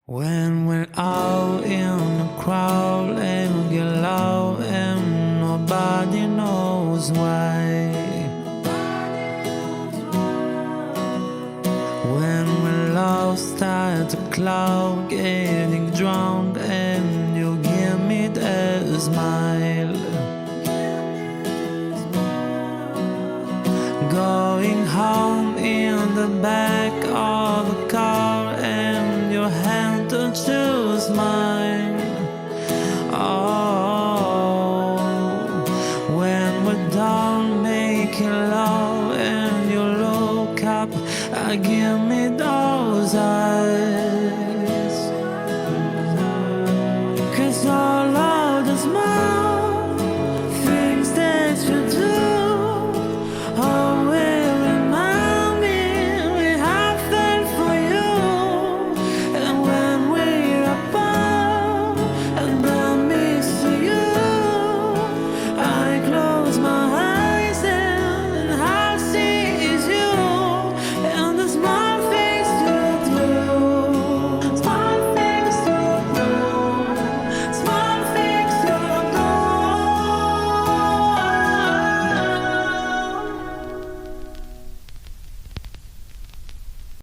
When we're out in the crowd and we get loud and nobody knows why. When we're lost at the cloud, getting drunk and you give me that smile. Going home in the back of a car and your hand to choose mine. Oh, when we're done making love and you look up, give me those eyes. 'Cause all